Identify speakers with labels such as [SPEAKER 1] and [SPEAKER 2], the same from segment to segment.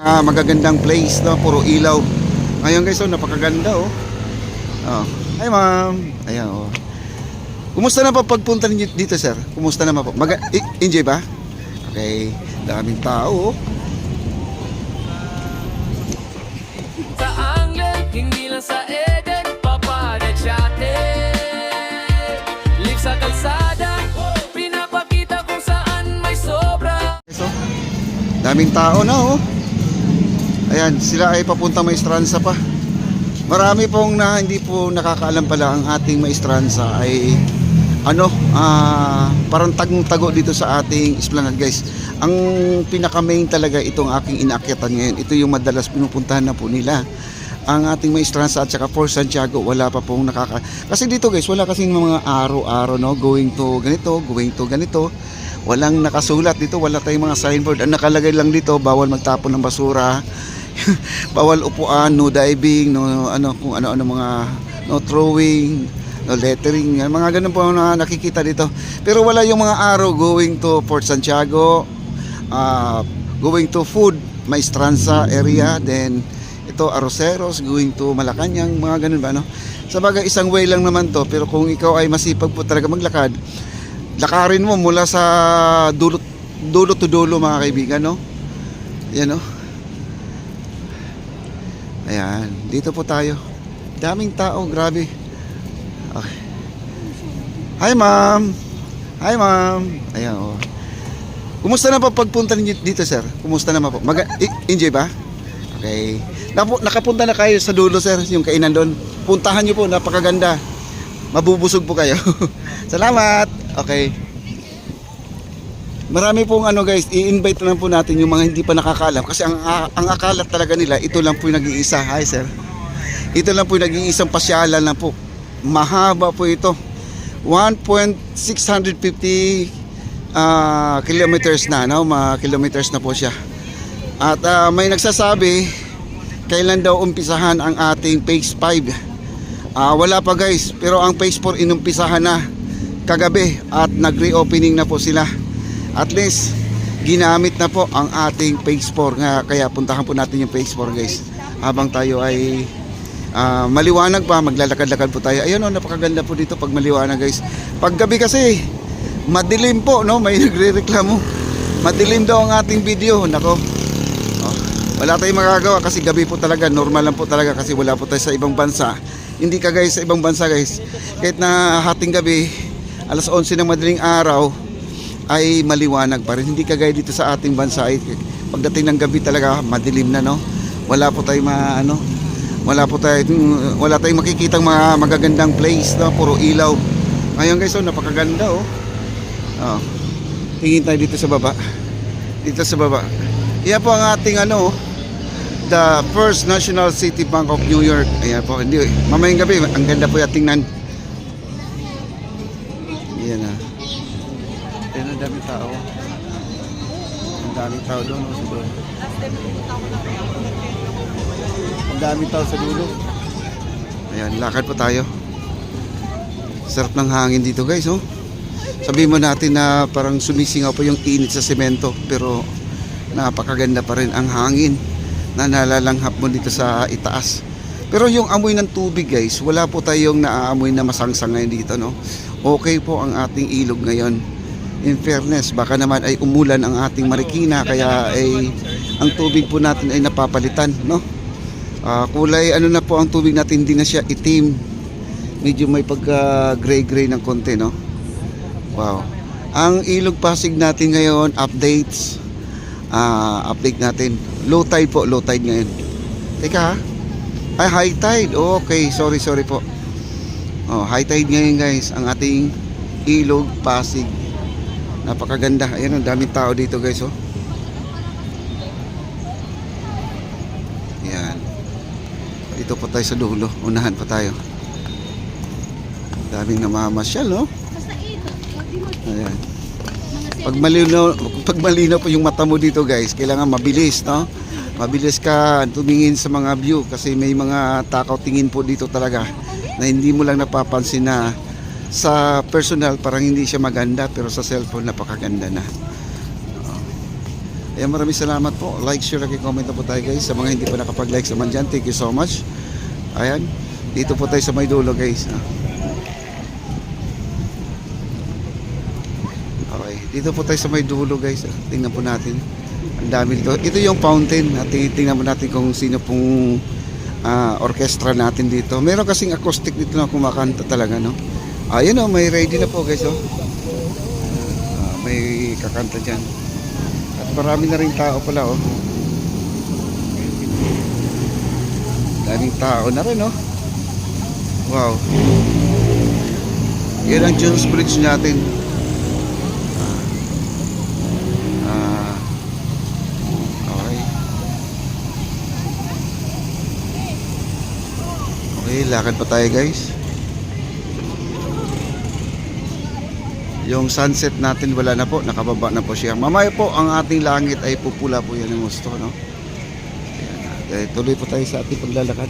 [SPEAKER 1] Magagandang place, no? Puro ilaw. Ngayon guys, oh, napakaganda, oh. Oh. Hi ma'am. Ayan, oh. Kumusta na pa pagpunta niyo dito, sir? Kumusta naman po? Enjoy ba? Okay. Daming tao, oh.
[SPEAKER 2] Sa Anglen, hindi lang sa Eden, papadachate. Live sa kalsada, pinapakita kung saan may sobra.
[SPEAKER 1] So, daming tao na, oh. Ayan, sila ay papunta Maestranza pa. Marami pong hindi po nakakaalam pala ang ating Maestranza ay parang tagong-tago dito sa ating esplanade, guys. Ang pinaka-main talaga itong aking inaakyatan ngayon. Ito yung madalas pinupuntahan na po nila. Ang ating Maestranza at saka Fort Santiago, wala pa pong kasi dito, guys, wala kasing mga araw-araw, no, going to ganito. Walang nakasulat dito, wala tayong mga signboard. Ang nakalagay lang dito, bawal magtapon ng basura. Bawal upuan, no diving, no kung ano mga no throwing, no lettering, mga ganun po na nakikita dito. Pero wala yung mga araw going to Fort Santiago, going to food Maestranza area, then ito Arroceros, going to Malacañang, mga ganun ba, no? Sabagay isang way lang naman to, pero kung ikaw ay masipag po talaga maglakad, lakarin mo mula sa dulo to dulo, mga kaibigan, no? Yan, no? Ayan, dito po tayo. Daming tao, grabe. Okay. Hi ma'am. Hi ma'am. Ayan, oh. Kumusta na pa pagpunta niyo dito, sir? Kumusta naman po? Enjoy ba? Okay. Nakapunta na kayo sa dulo, sir, yung kainan doon. Puntahan niyo po, napakaganda. Mabubusog po kayo. Salamat. Okay. Marami pong guys, i-invite lang po natin yung mga hindi pa nakakaalam kasi ang akalat talaga nila, ito lang po yung nag-iisa. Hi sir. Ito lang po yung nag-iisang pasyalan na po. Mahaba po ito. 1.650 kilometers na, no? Mga kilometers na po siya. At may nagsasabi kailan daw umpisahan ang ating phase 5. Wala pa, guys, pero ang phase 4 inumpisahan na kagabi at nag-reopening na po sila. At least ginamit na po ang ating phase 4 nga, kaya puntahan po natin yung phase 4, guys. Habang tayo ay maliwanag pa, maglalakad-lakad po tayo. Ayun, oh, napakaganda po dito pag maliwanag, guys. Pag gabi kasi madilim po, no? May nagrereklamo. Madilim daw ang ating video. Nako. Oh, wala tayong magagawa kasi gabi po talaga, normal lang po talaga kasi wala po tayo sa ibang bansa. Hindi ka, guys, sa ibang bansa, guys. Kahit na hating gabi, alas 11 ng madaling araw, ay maliwanag pa rin. Hindi kagaya dito sa ating bansa ay pagdating ng gabi talaga madilim na, no? Wala po tayong wala tayong makikitang mga magagandang place, no? Puro ilaw. Ngayon, guys, oh, napakaganda, oh. Oh. Tingin tayo dito sa baba. Dito sa baba. Yan po ang ating the First National City Bank of New York. Ayan po. Hindi, mamayang gabi, ang ganda po yung tingnan. Yan na. Ayan, ang daming tao. Ang daming tao doon, sa dulo. Ang daming tao sa dulo. Ayan, lakad po tayo. Sarap ng hangin dito, guys, oh. Sabihin mo natin na parang sumisingaw po yung init sa semento, pero napakaganda pa rin ang hangin na nalalanghap mo dito sa itaas. Pero yung amoy ng tubig, guys, wala po tayong naaamoy na masangsang ngayon dito, no? Okay po ang ating ilog ngayon. In fairness, baka naman ay umulan ang ating Marikina, kaya ay ang tubig po natin ay napapalitan, no? Kulay na po ang tubig natin, hindi na siya itim. Medyo may pagka gray ng konti, no? Wow. Ang ilog Pasig natin ngayon, update natin. Low tide po, low tide ngayon. Teka, ay high tide. Okay, sorry po. Oh, high tide ngayon, guys, ang ating ilog Pasig. Napakaganda. Ayan, ang daming tao dito, guys, oh. Ayan. Dito po tayo sa dulo. Unahan pa tayo. Daming namamasyal, no? Ayan. Pag malinaw po yung mata mo dito, guys, kailangan mabilis, no? Mabilis ka tumingin sa mga view kasi may mga takaw tingin po dito talaga na hindi mo lang napapansin na sa personal parang hindi siya maganda, pero sa cellphone napakaganda na. Ayan, maraming salamat po. Like, share, like, comment na po tayo guys. Sa mga hindi pa nakapag-like sa man dyan, thank you so much. Ayan, dito po tayo sa may dulo guys. Okay, dito po tayo sa may dulo guys. Tingnan po natin. Ang dami dito. Ito yung fountain. At tingnan po natin kung sino pong orchestra natin dito. Meron kasing acoustic dito na kumakanta talaga, no? Ayun oh, may ready na po guys oh. May kakanta dyan. At marami na rin tao pala oh. Daming tao na rin oh. Wow. Yan ang Jones Bridge natin. Okay. Okay, lakad pa tayo guys. Yung sunset natin wala na po, nakababa na po siya. Mamaya po ang ating langit ay pupula po yan ng gusto, no? Ayan, tuloy po tayo sa ating paglalakad.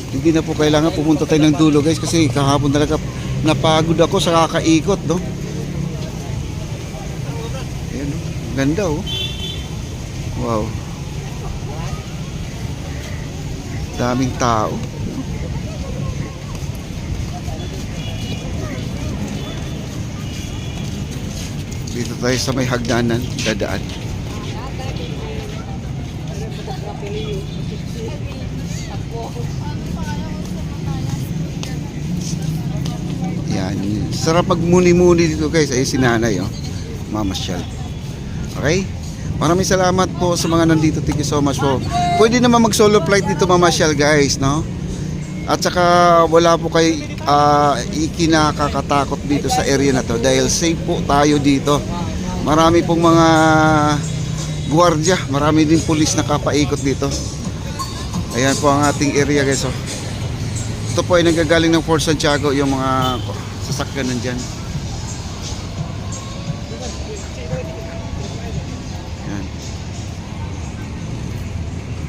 [SPEAKER 1] Hindi na po kailangan pumunta tayo ng dulo guys kasi kahapon talaga napagod ako sa kakaikot, no? Ayan, no? Ganda oh. Wow. Daming tao. Dito tayo sa may hagdanan, dadaan. Yan. Sarap magmuni-muni dito guys. Ay sinanay oh. Mamasyal. Okay? Maraming salamat po sa mga nandito. Thank you so much po. Pwede naman mag solo flight dito mamasyal guys, no? At saka wala po kay ikinakakatakot dito sa area na to dahil safe po tayo dito. Marami pong mga gwardiya, marami din pulis na kapaikot dito. Ayan po ang ating area guys oh. Ito po ay nanggagaling ng Fort Santiago yung mga sasakyan nandyan. Ayan.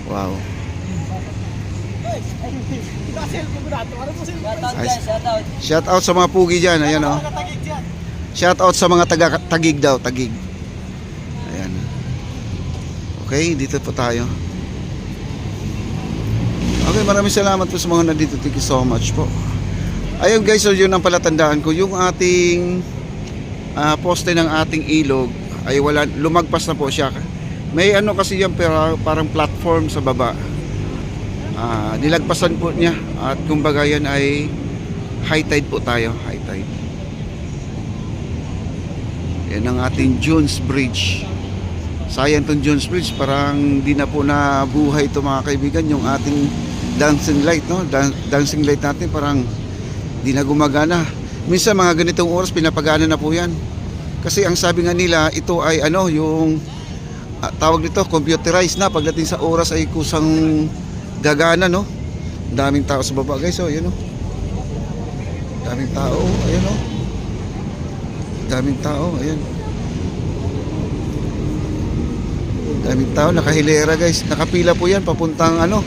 [SPEAKER 1] Wow. Shout out sa mga pugi dyan. Ayan oh. Shout out sa mga taga-tagig daw. Tagig. Ayan. Okay, dito po tayo. Okay, maraming salamat po sa mga nandito. Thank you so much po. Ayun guys, so yun ang palatandaan ko. Yung ating poste ng ating ilog ay wala, lumagpas na po siya. May ano kasi yan parang platform sa baba. Nilagpasan po niya at kumbaga yan ay high tide po tayo, high tide. Yan ang ating Jones Bridge. Sayang tong Jones Bridge, parang di na po nabuhay ito mga kaibigan. Yung ating dancing light, no? Dancing light natin parang di na gumagana. Minsan mga ganitong oras pinapagana na po yan. Kasi ang sabi nga nila, ito ay ano, yung tawag nito, computerized na. Pagdating sa oras ay kusang gagana, no? Daming tao sa baba guys, oh, yun oh. Daming tao, ayun oh. Daming tao, ayun. Daming tao, nakahilera guys. Nakapila po yan, papuntang ano,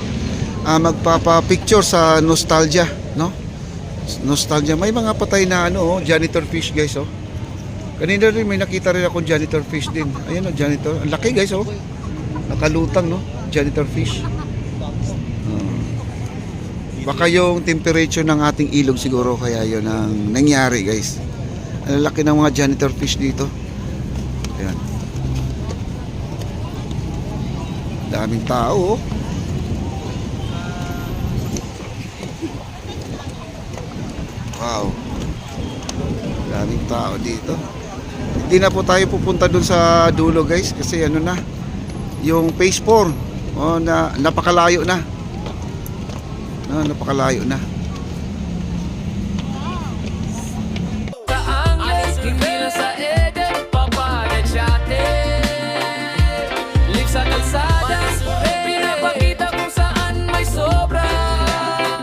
[SPEAKER 1] magpapa-picture sa nostalgia, no? Nostalgia. May mga patay na ano, oh, janitor fish guys, oh. Kanina rin may nakita rin akong janitor fish din. Ayun oh, janitor. Ang laki guys, oh. Nakalutang, no? Janitor fish. Baka yung temperature ng ating ilog siguro kaya yun ang nangyari guys. Ang laki ng mga janitor fish dito. Ayan. Daming tao oh. Wow. Daming tao dito. Hindi na po tayo pupunta dun sa dulo guys kasi ano na, yung phase 4 oh, napakalayo na. Napakalayo na.